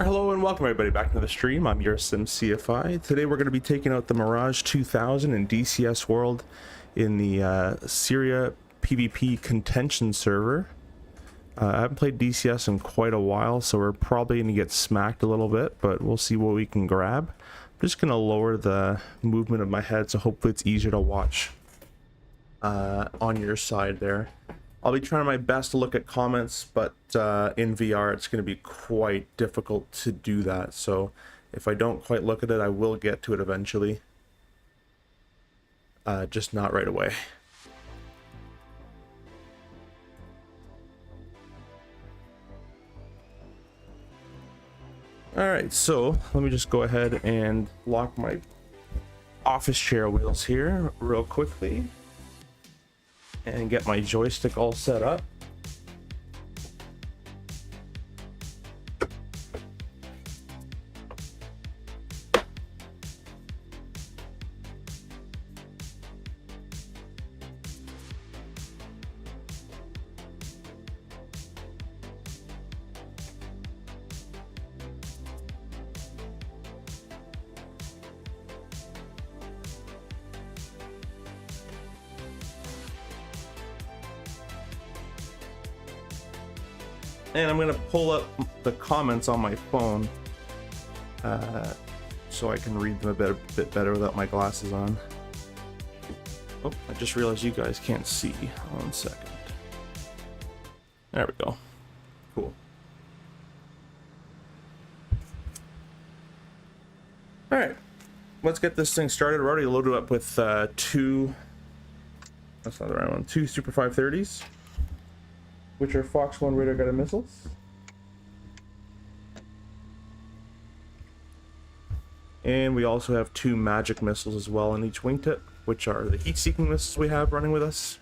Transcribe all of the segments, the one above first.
Hello and welcome everybody back to the stream. I'm your CFI. Today we're going to be taking out the Mirage 2000 in DCS World in the Syria PvP contention server. I haven't played DCS in quite a while, so we're probably going to get smacked a little bit, but we'll see what we can grab. I'm just going to lower the movement of my head, so hopefully it's easier to watch on your side there. I'll be trying my best to look at comments, but in VR it's going to be quite difficult to do that. So if I don't quite look at it, I will get to it eventually. Just not right away. Alright, so let me just go ahead and lock my office chair wheels here real quickly. And get my joystick all set up. And I'm going to pull up the comments on my phone so I can read them a bit better without my glasses on. Oh, I just realized you guys can't see. 1 second. There we go. Cool. Alright, let's get this thing started. We're already loaded up with two Super 530s. Which are Fox 1 radar guided missiles. And we also have 2 magic missiles as well in each wingtip, which are the heat-seeking missiles we have running with us.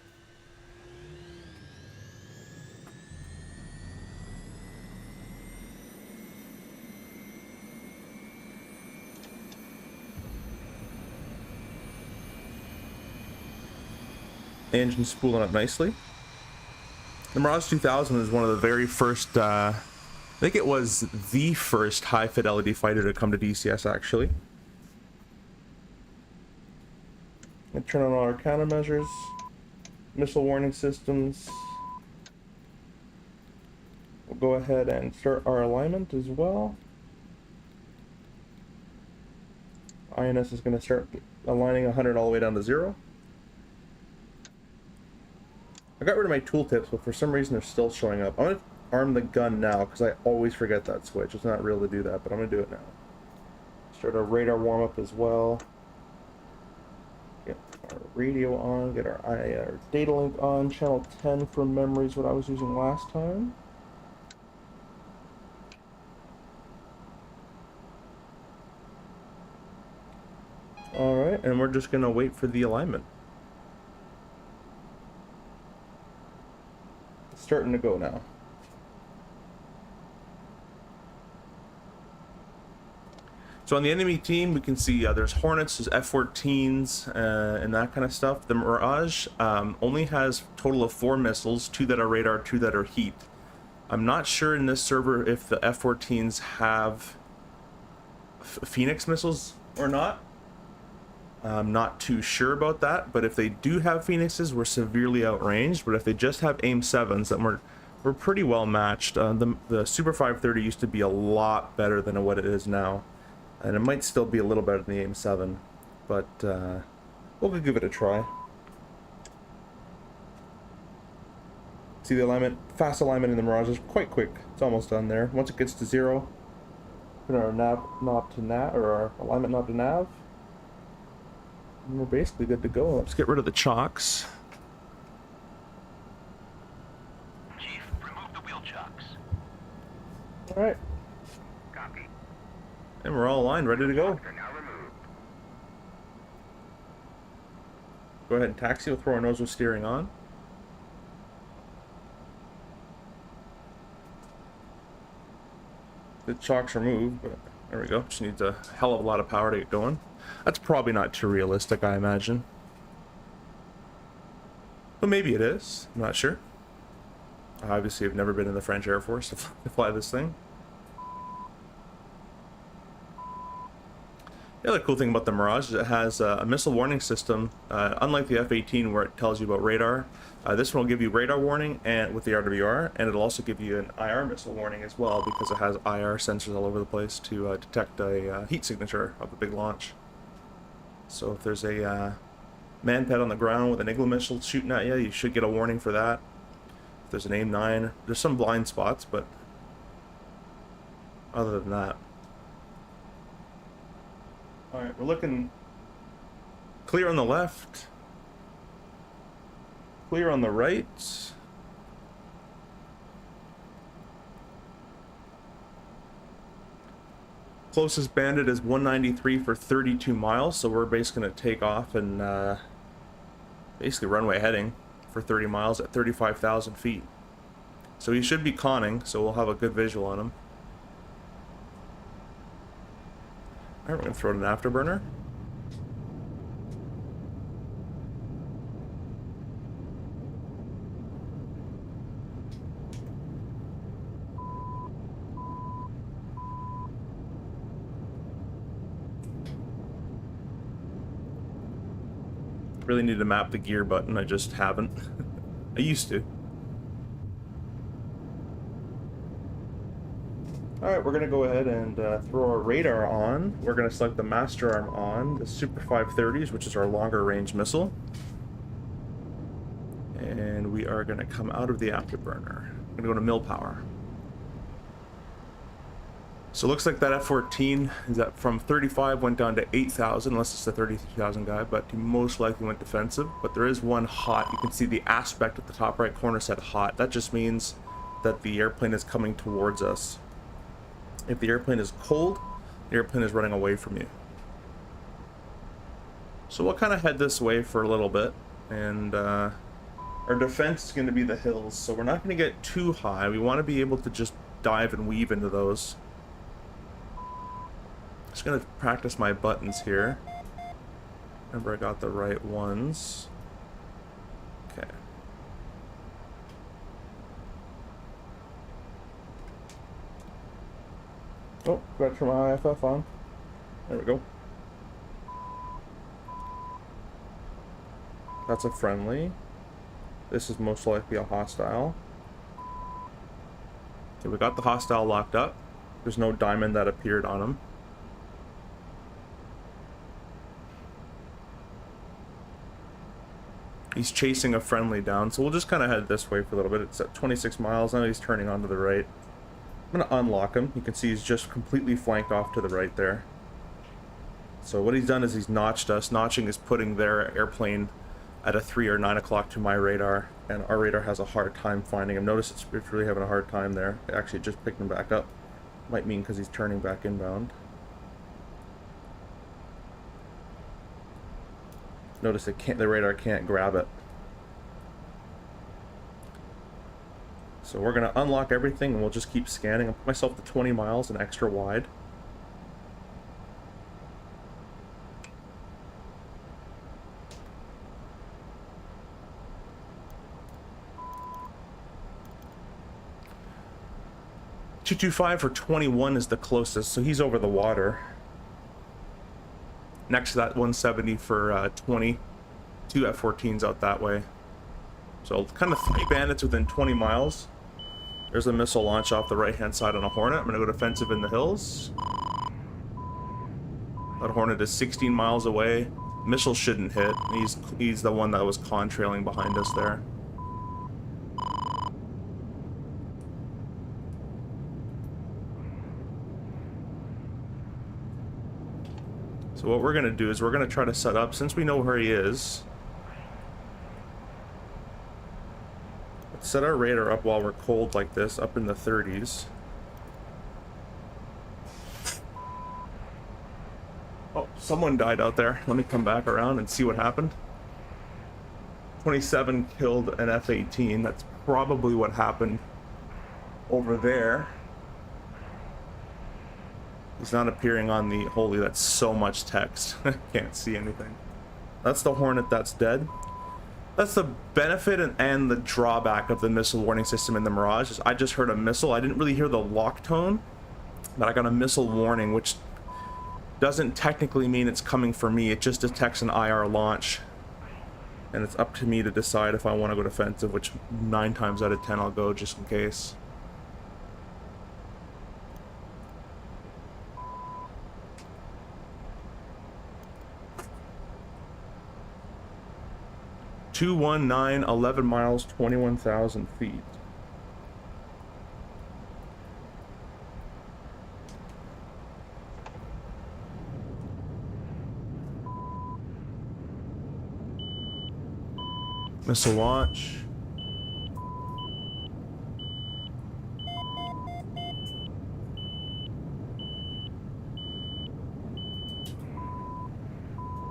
The engine's spooling up nicely. The Mirage 2000 is one of the very first, I think it was the first high fidelity fighter to come to DCS actually. And turn on all our countermeasures, missile warning systems. We'll go ahead and start our alignment as well. INS is going to start aligning 100 all the way down to 0. I got rid of my tooltips, but for some reason they're still showing up. I'm going to arm the gun now because I always forget that switch. It's not real to do that, but I'm going to do it now. Start our radar warm-up as well. Get our radio on, get our data link on. Channel 10 from memory is what I was using last time. Alright, and we're just going to wait for the alignment. Starting to go now. So on the enemy team, we can see there's Hornets, there's F-14s, and that kind of stuff. The Mirage only has a total of 4 missiles, 2 that are radar, 2 that are heat. I'm not sure in this server if the F-14s have Phoenix missiles or not. I'm not too sure about that, but if they do have Phoenixes, we're severely outranged. But if they just have AIM-7s, then we're pretty well matched. The Super 530 used to be a lot better than what it is now, and it might still be a little better than the AIM-7, but we'll give it a try. See the alignment, fast alignment in the Mirage is quite quick. It's almost done there. Once it gets to 0, put our knob to nav, or our alignment knob to nav. And we're basically good to go. Let's get rid of the chocks. Chief, remove the wheel chocks. Alright. Copy. And we're all aligned, ready to go. Chocks are now removed. Go ahead and taxi. We'll throw our nose with steering on. The chocks are moved, but there we go. Just needs a hell of a lot of power to get going. That's probably not too realistic, I imagine. But maybe it is. I'm not sure. Obviously, I've never been in the French Air Force to fly this thing. The other cool thing about the Mirage is it has a missile warning system, unlike the F-18 where it tells you about radar. This one will give you radar warning and with the RWR, and it'll also give you an IR missile warning as well because it has IR sensors all over the place to detect a heat signature of a big launch. So if there's a man pad on the ground with an Igloo missile shooting at you, you should get a warning for that. If there's an AIM-9, there's some blind spots, but other than that. Alright, we're looking clear on the left, clear on the right. Closest bandit is 193 for 32 miles, so we're basically going to take off and basically runway heading for 30 miles at 35,000 feet. So he should be conning, so we'll have a good visual on him. Alright, we're going to throw it an afterburner. Really need to map the gear button, I just haven't. I used to. Alright, we're going to go ahead and throw our radar on. We're going to select the master arm on, the Super 530s, which is our longer range missile. And we are going to come out of the afterburner. We're going to go to mill power. So it looks like that F-14 is that from 35 went down to 8,000, unless it's the 32,000 guy, but he most likely went defensive. But there is one hot. You can see the aspect at the top right corner said hot. That just means that the airplane is coming towards us. If the airplane is cold, the airplane is running away from you. So we'll kind of head this way for a little bit, and our defense is going to be the hills, so we're not going to get too high. We want to be able to just dive and weave into those. Just going to practice my buttons here. Remember, I got the right ones. Okay. Oh, got to turn my IFF on. There we go. That's a friendly. This is most likely a hostile. Okay, we got the hostile locked up. There's no diamond that appeared on him. He's chasing a friendly down, so we'll just kind of head this way for a little bit. It's at 26 miles, now he's turning onto the right. I'm going to unlock him. You can see he's just completely flanked off to the right there. So what he's done is he's notched us. Notching is putting their airplane at a 3 or 9 o'clock to my radar, and our radar has a hard time finding him. Notice it's really having a hard time there. It actually just picked him back up. Might mean because he's turning back inbound. Notice the radar can't grab it. So we're going to unlock everything and we'll just keep scanning. I'll put myself to 20 miles and extra wide. .225 for 21 is the closest, so he's over the water. Next to that 170 for 20. Two F-14s out that way. So kind of 3 bandits within 20 miles. There's a missile launch off the right-hand side on a Hornet. I'm going to go defensive in the hills. That Hornet is 16 miles away. Missile shouldn't hit. He's the one that was contrailing behind us there. So what we're going to do is we're going to try to set up, since we know where he is, let's set our radar up while we're cold like this, up in the 30s. Oh, someone died out there. Let me come back around and see what happened. 27 killed an F-18. That's probably what happened over there. He's not appearing on the... Holy, that's so much text. I can't see anything. That's the Hornet that's dead. That's the benefit and the drawback of the missile warning system in the Mirage. Is I just heard a missile. I didn't really hear the lock tone, but I got a missile warning, which doesn't technically mean it's coming for me. It just detects an IR launch. And it's up to me to decide if I want to go defensive, which 9 times out of 10 I'll go just in case. (219) 11 miles, 21,000 feet. Missile launch.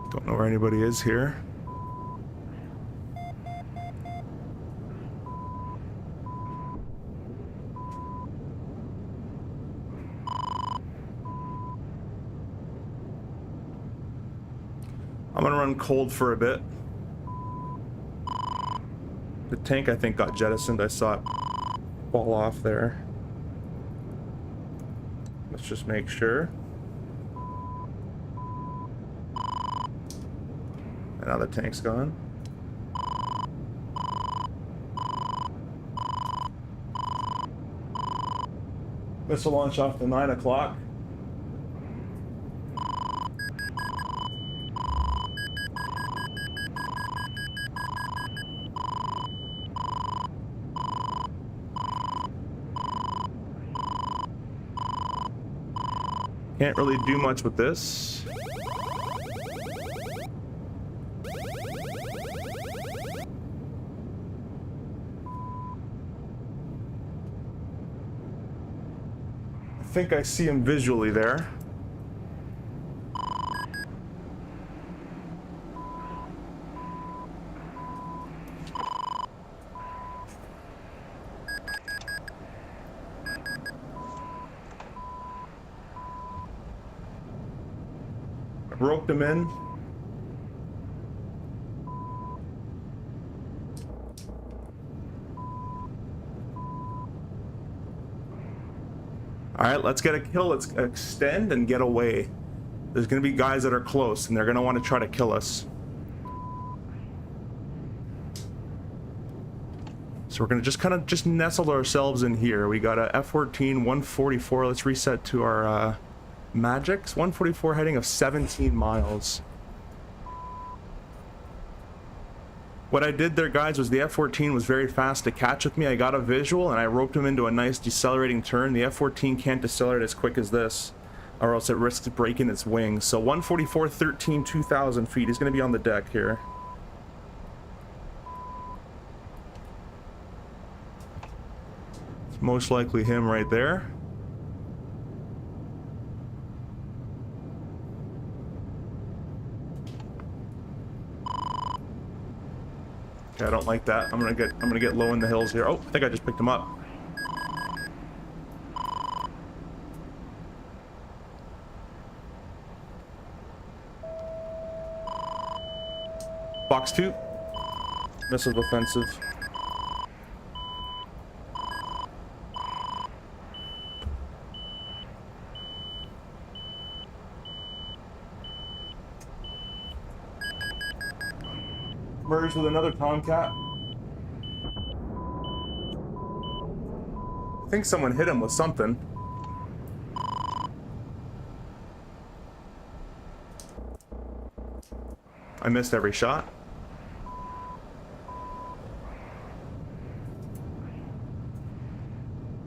Don't know where anybody is here. I'm gonna run cold for a bit. The tank, I think, got jettisoned. I saw it fall off there. Let's just make sure. And now the tank's gone. Missile launch off to 9 o'clock. Can't really do much with this. I think I see him visually there. Roped him in. All right, let's get a kill. Let's extend and get away. There's going to be guys that are close, and they're going to want to try to kill us. So we're going to just kind of nestle ourselves in here. We got a F-14, 144. Let's reset to our Magics. 144 heading of 17 miles. What I did there, guys, was the F-14 was very fast to catch with me. I got a visual and I roped him into a nice decelerating turn. The F-14 can't decelerate as quick as this, or else it risks breaking its wings. So 144, 13, 2,000 feet. He's going to be on the deck here. It's most likely him right there. Okay, I don't like that. I'm gonna get low in the hills here. Oh, I think I just picked him up. Box 2. Missile defensive. Merged with another Tomcat. I think someone hit him with something. I missed every shot.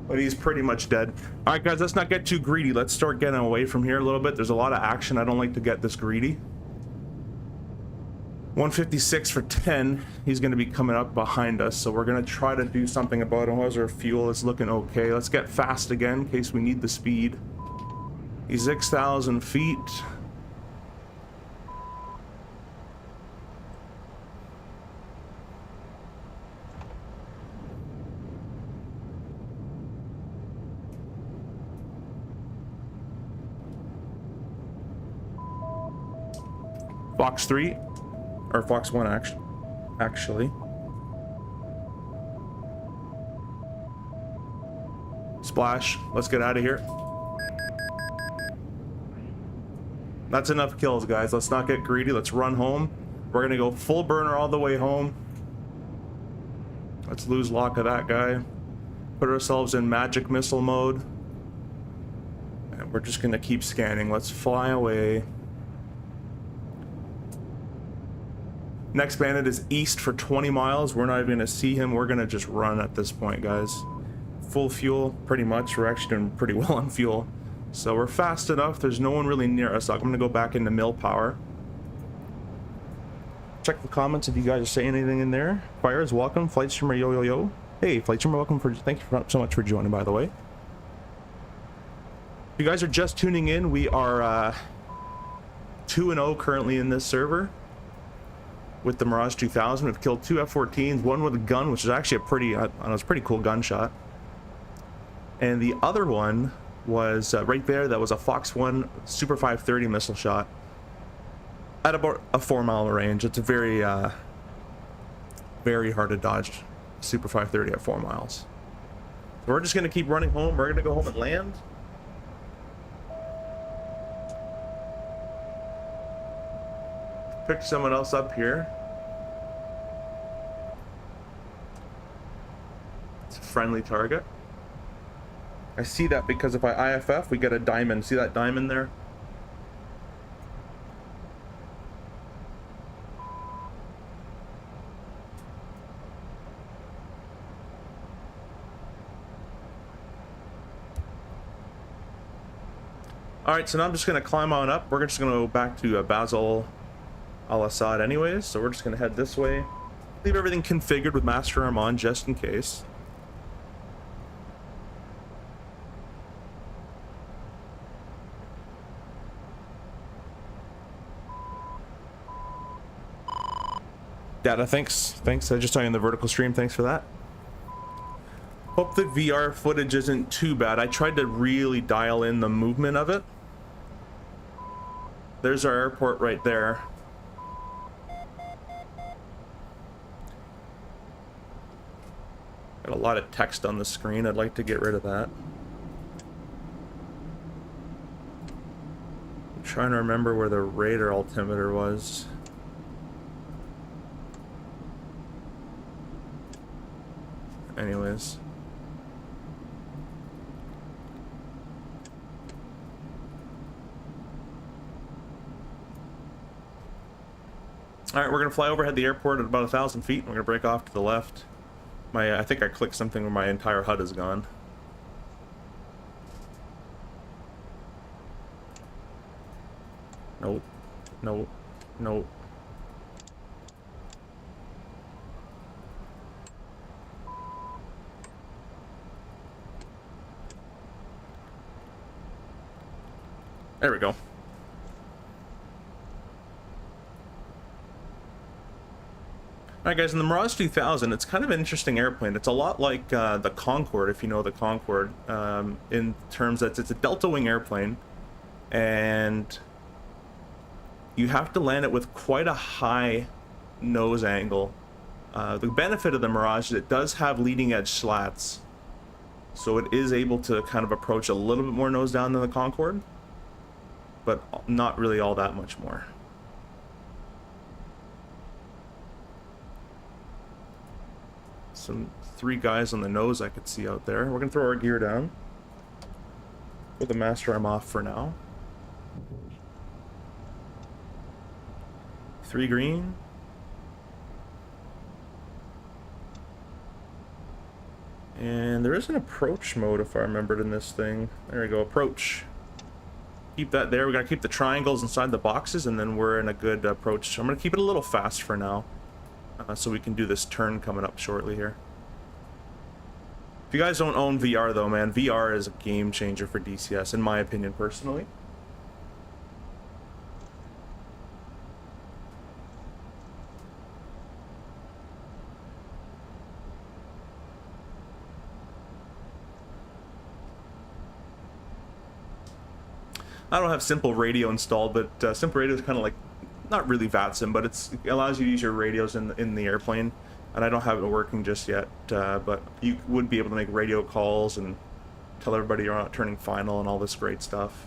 But he's pretty much dead. All right, guys, let's not get too greedy. Let's start getting away from here a little bit. There's a lot of action. I don't like to get this greedy. 156 for 10. He's going to be coming up behind us, so we're going to try to do something about him. How's our fuel? It's looking okay. Let's get fast again in case we need the speed. He's 6,000 feet. Fox 3. Or Fox 1, actually. Splash. Let's get out of here. That's enough kills, guys. Let's not get greedy. Let's run home. We're gonna go full burner all the way home. Let's lose lock of that guy. Put ourselves in magic missile mode. And we're just gonna keep scanning. Let's fly away. Next bandit is east for 20 miles. We're not even gonna see him. We're gonna just run at this point, guys. Full fuel, pretty much. We're actually doing pretty well on fuel. So we're fast enough. There's no one really near us. So I'm gonna go back into mill power. Check the comments if you guys are saying anything in there. Fires, welcome. Flight streamer, yo yo yo. Hey, flight streamer, welcome. Thank you so much for joining, by the way. If you guys are just tuning in, we are 2-0 currently in this server with the Mirage 2000. We've killed 2 F-14s, one with a gun, which is actually a pretty, I don't know, it's a pretty cool gunshot. And the other one was right there. That was a Fox 1 Super 530 missile shot at about a 4-mile range. It's a very, very hard to dodge Super 530 at 4 miles. So we're just gonna keep running home. We're gonna go home and land. Pick someone else up here. It's a friendly target. I see that because if I IFF, we get a diamond. See that diamond there? Alright, so now I'm just going to climb on up. We're just going to go back to Basel al-Assad anyways, so we're just going to head this way. Leave everything configured with Master Arm on just in case. Data, thanks. I just saw you in the vertical stream. Thanks for that. Hope the VR footage isn't too bad. I tried to really dial in the movement of it. There's our airport right there. Got a lot of text on the screen. I'd like to get rid of that. I'm trying to remember where the radar altimeter was. Anyways. Alright, we're gonna fly overhead the airport at about 1,000 feet. We're gonna break off to the left. I think I clicked something where my entire HUD is gone. Nope. Nope. Nope. There we go. Alright guys, in the Mirage 2000, it's kind of an interesting airplane. It's a lot like the Concorde, if you know the Concorde, in terms that it's a delta wing airplane, and you have to land it with quite a high nose angle. The benefit of the Mirage is it does have leading edge slats, so it is able to kind of approach a little bit more nose down than the Concorde, but not really all that much more. Some 3 guys on the nose I could see out there. We're gonna throw our gear down. Put the master arm off for now. 3 green. And there is an approach mode if I remembered in this thing. There we go, approach. Keep that there. We gotta keep the triangles inside the boxes, and then we're in a good approach. I'm gonna keep it a little fast for now, so we can do this turn coming up shortly here. If you guys don't own VR though, man, VR is a game changer for DCS, in my opinion, personally. I don't have Simple Radio installed, but Simple Radio is kind of like, not really VATSIM, but it allows you to use your radios in the airplane, and I don't have it working just yet, but you would be able to make radio calls and tell everybody you're not turning final and all this great stuff.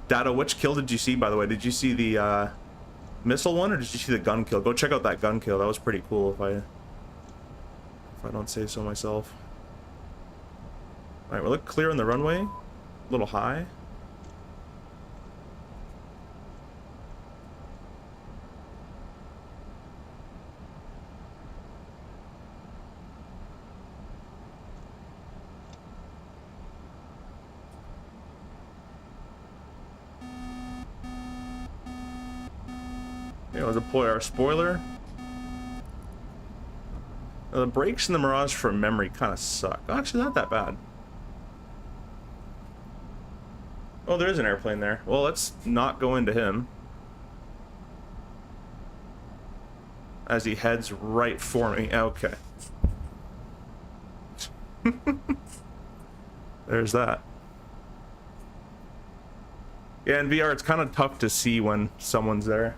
Dado, which kill did you see, by the way? Did you see the missile one, or did you see the gun kill? Go check out that gun kill. That was pretty cool, if I don't say so myself. Alright, we look clear on the runway. A little high. Okay, let's deploy our spoiler. Now, the brakes in the Mirage from memory kind of suck. Actually, not that bad. Oh, there is an airplane there. Well, let's not go into him. As he heads right for me. Okay. There's that. Yeah, in VR, it's kind of tough to see when someone's there.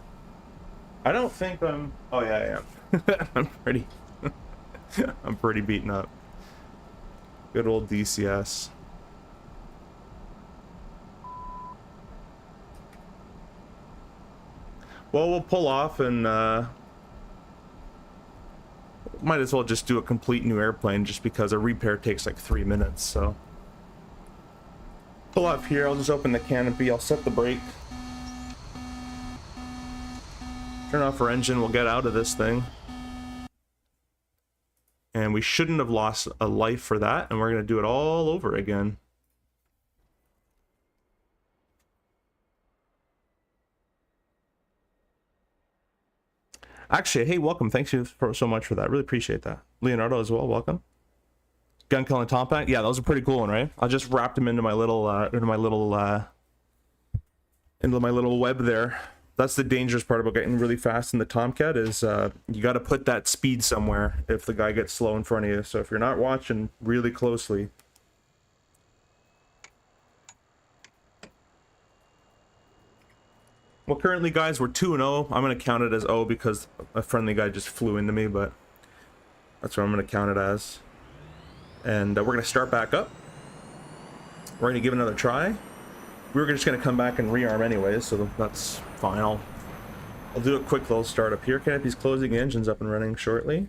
I don't think I'm... Oh, yeah, I am. I'm pretty... I'm pretty beaten up. Good old DCS. Well, we'll pull off and might as well just do a complete new airplane just because a repair takes like 3 minutes, so. Pull off here, I'll just open the canopy, I'll set the brake. Turn off our engine, we'll get out of this thing. And we shouldn't have lost a life for that, and we're going to do it all over again. Actually, hey, welcome. Thanks you so much for that. Really appreciate that. Leonardo as well, welcome. Gun killing Tomcat. Yeah, that was a pretty cool one, right? I just wrapped him into my little web there. That's the dangerous part about getting really fast in the Tomcat is you got to put that speed somewhere if the guy gets slow in front of you. So if you're not watching really closely. Well, currently, guys, we're 2-0. I'm going to count it as O because a friendly guy just flew into me, but that's what I'm going to count it as. And we're going to start back up. We're going to give it another try. We were just going to come back and rearm anyways, so that's fine. I'll do a quick little start up here. Canopy's closing, engine's up and running shortly.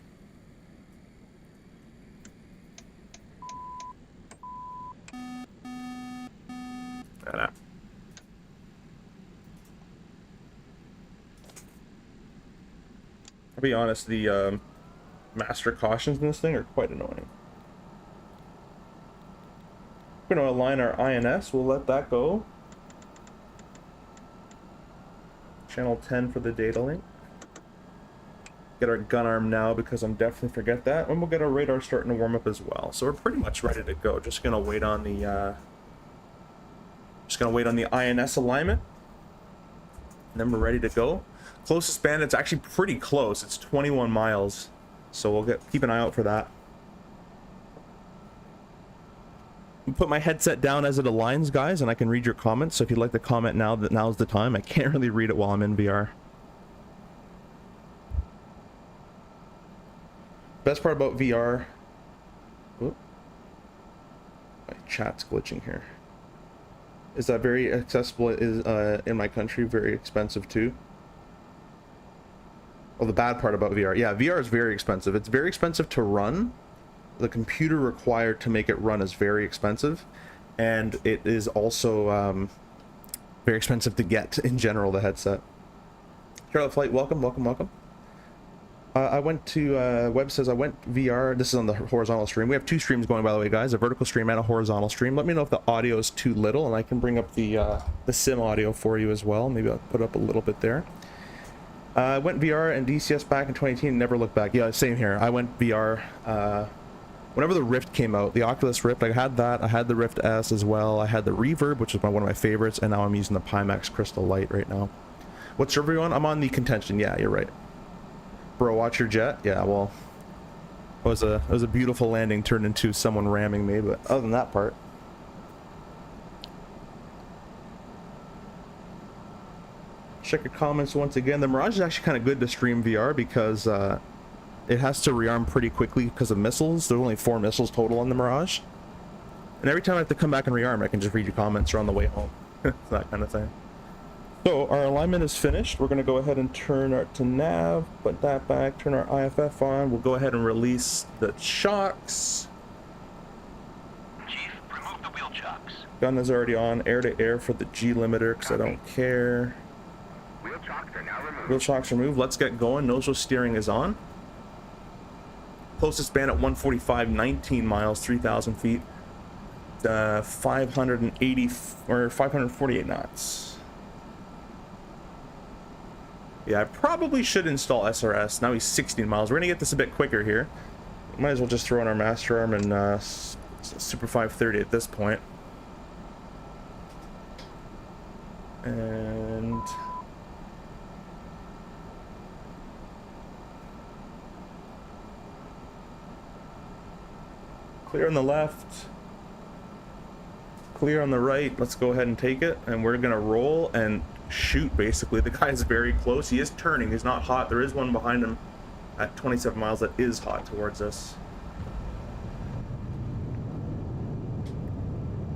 I'll be honest, the master cautions in this thing are quite annoying. We're going to align our INS, we'll let that go. Channel 10 for the data link. Get our gun arm now because I'm definitely forget that. And we'll get our radar starting to warm up as well. So we're pretty much ready to go. Just gonna wait on the INS alignment. And then we're ready to go. Closest span, it's actually pretty close. It's 21 miles. So we'll keep an eye out for that. Put my headset down as it aligns, guys, and I can read your comments. So if you'd like to comment now, now's the time. I can't really read it while I'm in VR. Best part about VR... Whoop. My chat's glitching here. Is that very accessible is in my country, very expensive too. Well, the bad part about VR. Yeah, VR is very expensive. It's very expensive to run. The computer required to make it run is very expensive, and it is also very expensive to get in general, the headset. Charlotte Flight, welcome, welcome, welcome. I went to, Web says I went VR, this is on the horizontal stream. We have 2 streams going, by the way, guys, a vertical stream and a horizontal stream. Let me know if the audio is too little, and I can bring up the sim audio for you as well. Maybe I'll put up a little bit there. I went VR and DCS back in 2018 and never looked back. Yeah, same here. I went VR, whenever the Rift came out, the Oculus Rift, I had that. I had the Rift S as well. I had the Reverb, which is one of my favorites, and now I'm using the Pimax Crystal Light right now. What server are you on? I'm on the Contention. Yeah, you're right. Bro, watch your jet. Yeah, well, it was a beautiful landing turned into someone ramming me, but other than that part. Check your comments once again. The Mirage is actually kind of good to stream VR because it has to rearm pretty quickly because of missiles. There's only 4 missiles total on the Mirage. And every time I have to come back and rearm, I can just read your comments or on the way home. that kind of thing. So our alignment is finished. We're going to go ahead and turn our to nav, put that back, turn our IFF on. We'll go ahead and release the shocks. Chief, remove the wheel chocks. Gun is already on, air to air for the G limiter because I don't care. Wheel chocks are now removed. Wheel shocks removed. Let's get going. Nozzle steering is on. Closest span at 145, 19 miles, 3,000 feet. 580 or 548 knots. Yeah, I probably should install SRS. Now he's 16 miles. We're gonna get this a bit quicker here. Might as well just throw in our master arm and Super 530 at this point. And clear on the left, clear on the right. Let's go ahead and take it, and we're gonna roll and shoot. Basically, the guy is very close. He is turning. He's not hot. There is one behind him at 27 miles that is hot towards us.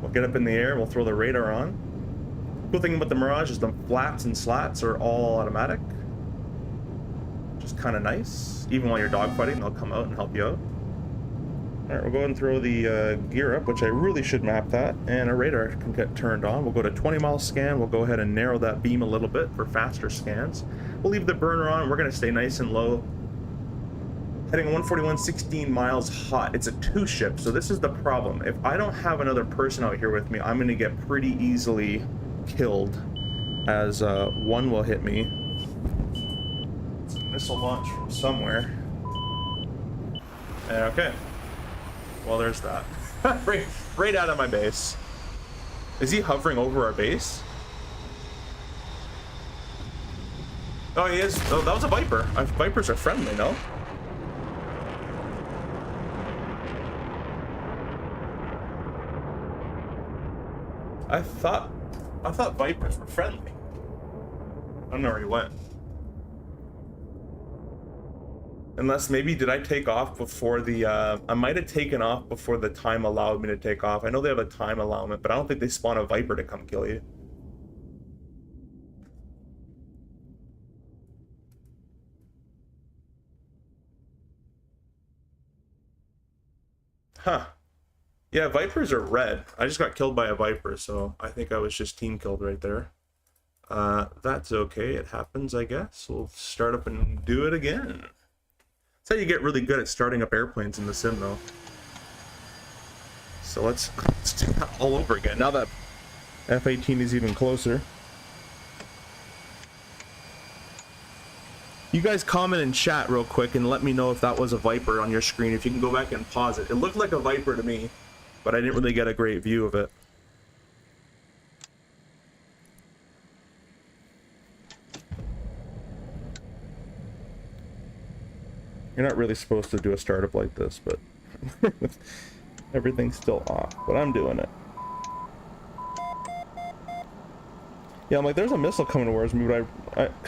We'll get up in the air. We'll throw the radar on. Cool thing about the Mirage is the flats and slats are all automatic, which is kind of nice. Even while you're dogfighting, they'll come out and help you out. All right, we'll go ahead and throw the gear up, which I really should map that, and our radar can get turned on. We'll go to 20-mile scan. We'll go ahead and narrow that beam a little bit for faster scans. We'll leave the burner on. We're going to stay nice and low. Heading 141, 16 miles hot. It's a two-ship, so this is the problem. If I don't have another person out here with me, I'm going to get pretty easily killed, as one will hit me. It's a missile launch from somewhere. Okay. Well, there's that. right out of my base. Is he hovering over our base? Oh, he is. Oh, that was a Viper. Vipers are friendly, no? I thought Vipers were friendly. I don't know where he went. Unless maybe, did I take off before the, I might have taken off before the time allowed me to take off. I know they have a time allowment, but I don't think they spawn a Viper to come kill you. Huh. Yeah, Vipers are red. I just got killed by a Viper, so I think I was just team killed right there. That's okay. It happens, I guess. We'll start up and do it again. That's how you get really good at starting up airplanes in the sim, though. So let's do that all over again. Now that F-18 is even closer. You guys comment in chat real quick and let me know if that was a Viper on your screen. If you can go back and pause it. It looked like a Viper to me, but I didn't really get a great view of it. You're not really supposed to do a startup like this, but everything's still off, but I'm doing it. Yeah, I'm like, there's a missile coming towards me, but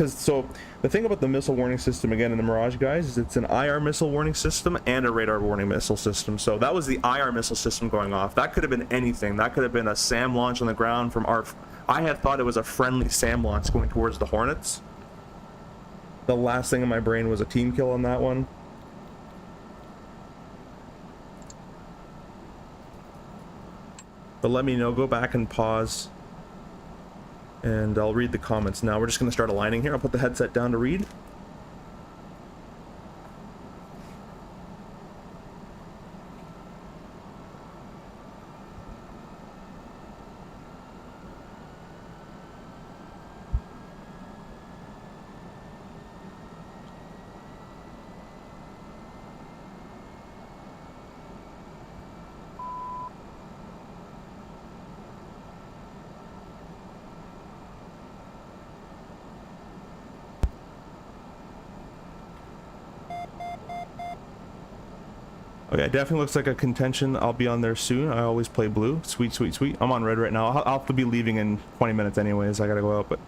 so the thing about the missile warning system again in the Mirage, guys, is it's an IR missile warning system and a radar warning missile system. So that was the IR missile system going off. That could have been anything. That could have been a SAM launch on the ground from our, I had thought it was a friendly SAM launch going towards the Hornets. The last thing in my brain was a team kill on that one. But let me know, go back and pause. And I'll read the comments now. We're just going to start aligning here. I'll put the headset down to read. Okay, definitely looks like a contention. I'll be on there soon. I always play blue. Sweet, sweet, sweet. I'm on red right now. I'll have to be leaving in 20 minutes anyways. I gotta go out, but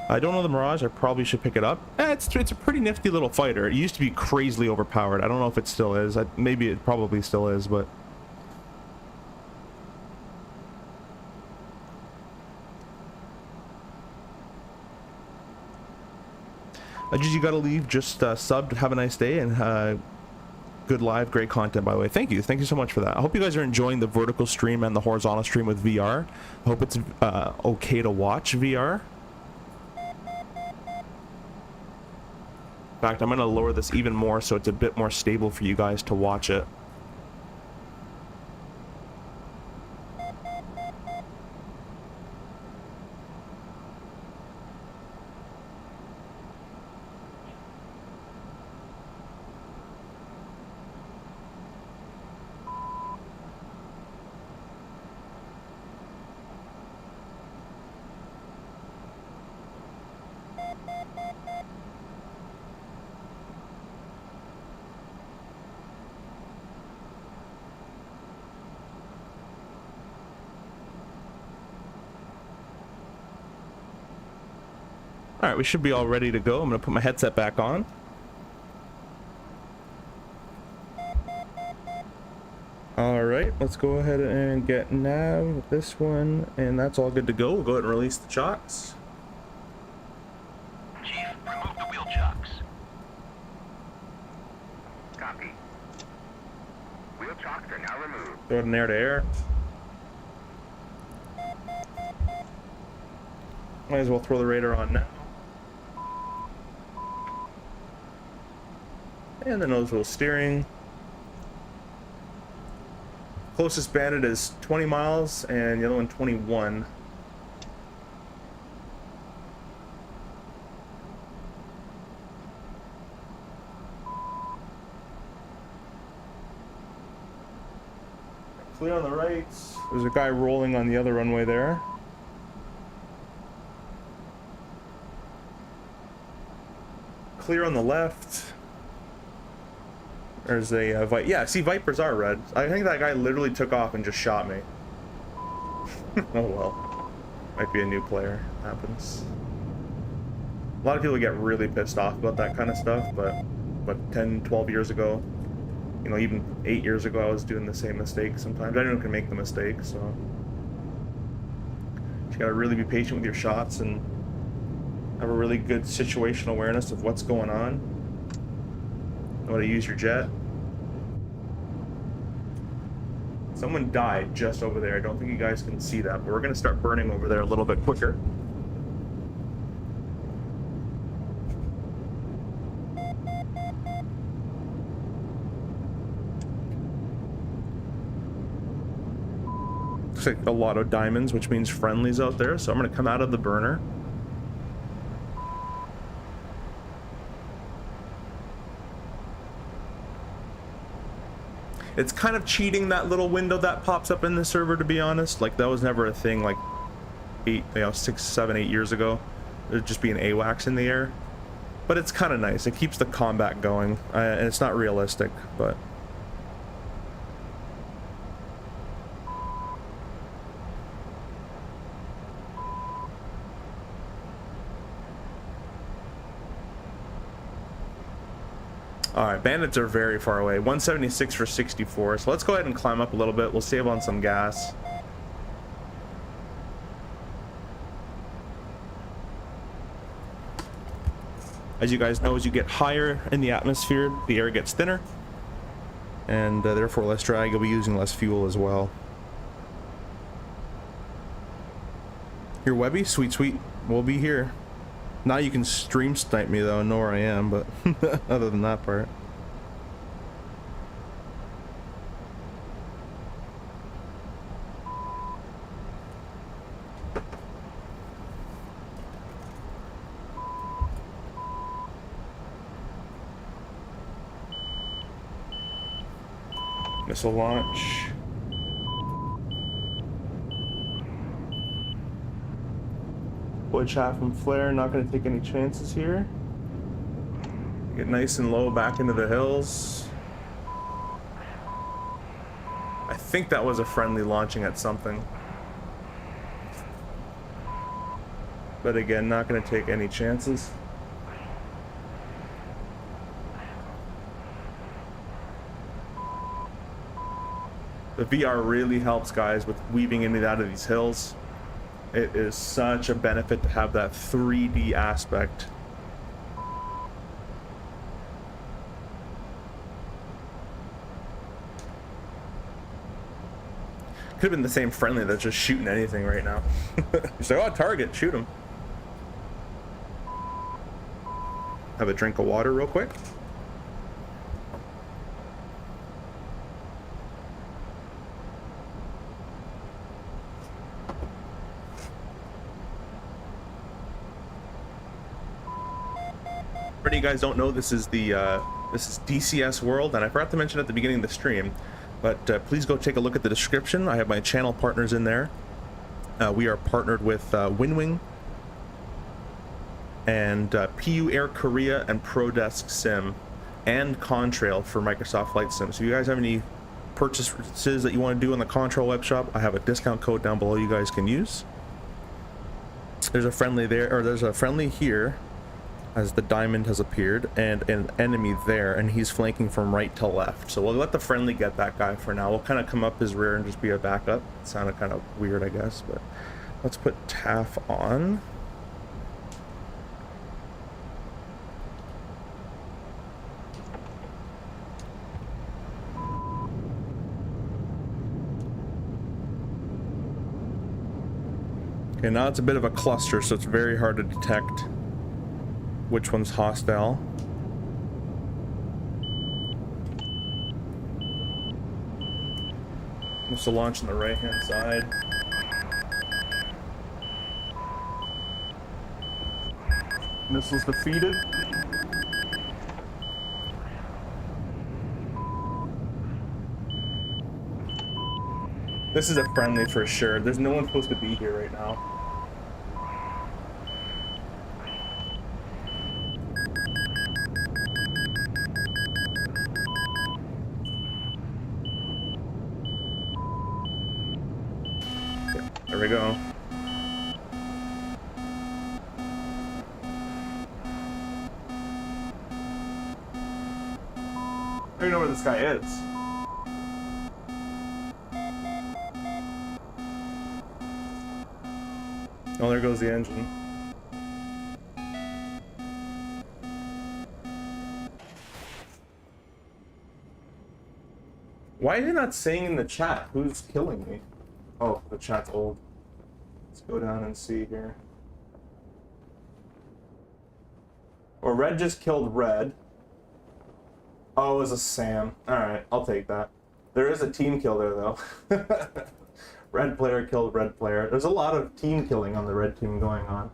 I don't know the Mirage. I probably should pick it up. It's a pretty nifty little fighter. It used to be crazily overpowered. I don't know if it still is. Maybe it probably still is, but Just you gotta leave, just subbed, have a nice day, and good live, great content, by the way. Thank you so much for that. I hope you guys are enjoying the vertical stream and the horizontal stream with VR. I hope it's okay to watch VR. In fact, I'm gonna lower this even more so it's a bit more stable for you guys to watch it. All right, we should be all ready to go. I'm gonna put my headset back on. All right, let's go ahead and get nav with this one, and that's all good to go. We'll go ahead and release the chocks. Chief, remove the wheel chocks. Copy. Wheel chocks are now removed. Go ahead and air to air. Might as well throw the radar on now. And the nose wheel steering. Closest bandit is 20 miles and the other one 21. Clear on the right. There's a guy rolling on the other runway there. Clear on the left. There's a yeah, see, Vipers are red. I think that guy literally took off and just shot me. Oh well. Might be a new player. Happens. A lot of people get really pissed off about that kind of stuff, but 10, 12 years ago, you know, even 8 years ago, I was doing the same mistake sometimes. Anyone can make the mistake, so you gotta really be patient with your shots and have a really good situational awareness of what's going on. Know how to use your jet. Someone died just over there. I don't think you guys can see that, but we're gonna start burning over there a little bit quicker. Looks like a lot of diamonds, which means friendlies out there, so I'm gonna come out of the burner. It's kind of cheating, that little window that pops up in the server, to be honest. Like, that was never a thing like 6, 7, 8 years ago. There'd just be an AWACS in the air. But it's kind of nice. It keeps the combat going. And it's not realistic, but... Alright, bandits are very far away. 176 for 64. So let's go ahead and climb up a little bit. We'll save on some gas. As you guys know, as you get higher in the atmosphere, the air gets thinner. And therefore less drag. You'll be using less fuel as well. Here, Webby? Sweet, sweet. We'll be here. Now you can stream snipe me though, know where I am, but other than that part. Missile launch. Wood chaff and flare, not going to take any chances here. Get nice and low back into the hills. I think that was a friendly launching at something. But again, not going to take any chances. The VR really helps, guys, with weaving in and out of these hills. It is such a benefit to have that 3D aspect. Could have been the same friendly that's just shooting anything right now. He's like, oh, target, shoot him. Have a drink of water real quick. For you guys don't know, this is DCS World, and I forgot to mention at the beginning of the stream, but please go take a look at the description. I have my channel partners in there. We are partnered with Winwing and PU Air Korea and ProDesk Sim and Contrail for Microsoft Flight Sim. So if you guys have any purchases that you want to do on the Contrail web shop, I have a discount code down below you guys can use. There's a friendly there, or there's a friendly here as the diamond has appeared, and an enemy there, and he's flanking from right to left. So we'll let the friendly get that guy for now. We'll kind of come up his rear and just be a backup. It sounded kind of weird, I guess, but let's put TAF on. Okay, now it's a bit of a cluster, so it's very hard to detect which one's hostile. This will launch on the right hand side. Missiles defeated. This is a friendly for sure. There's no one supposed to be here right now. There we go. I don't even know where this guy is. Oh, there goes the engine. Why are you not saying in the chat who's killing me? Oh, the chat's old. Let's go down and see here. Well, Red just killed Red. Oh, it was a Sam. Alright, I'll take that. There is a team kill there, though. Red player killed Red player. There's a lot of team killing on the Red team going on.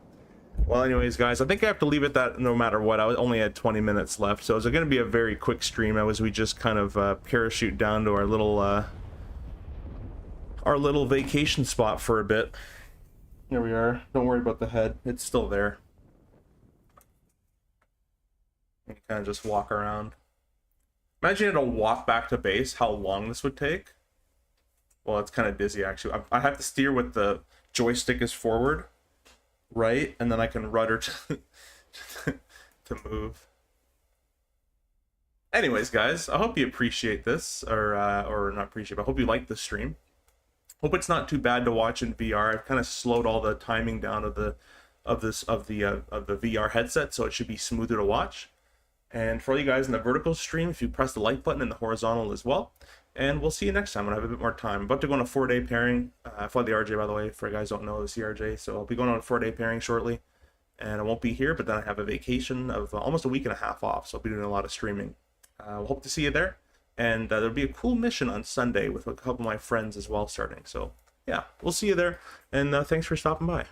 Well, anyways, guys, I think I have to leave it that no matter what. I only had 20 minutes left, so it's going to be a very quick stream as we just kind of parachute down to our little vacation spot for a bit. Here we are. Don't worry about the head. It's still there. You can kind of just walk around. Imagine you had to walk back to base, how long this would take. Well, it's kind of dizzy, actually. I have to steer with the joystick is forward, right? And then I can rudder to move. Anyways, guys, I hope you appreciate this, or not appreciate, but I hope you like this stream. Hope it's not too bad to watch in VR. I've kind of slowed all the timing down of the VR headset, so it should be smoother to watch. And for all you guys in the vertical stream, if you press the like button and the horizontal as well. And we'll see you next time when I have a bit more time. I'm about to go on a 4-day pairing. I fly the RJ, by the way, for you guys who don't know the CRJ. So I'll be going on a 4-day pairing shortly. And I won't be here, but then I have a vacation of almost a week and a half off. So I'll be doing a lot of streaming. We'll hope to see you there. And there'll be a cool mission on Sunday with a couple of my friends as well starting. So yeah, we'll see you there. And thanks for stopping by.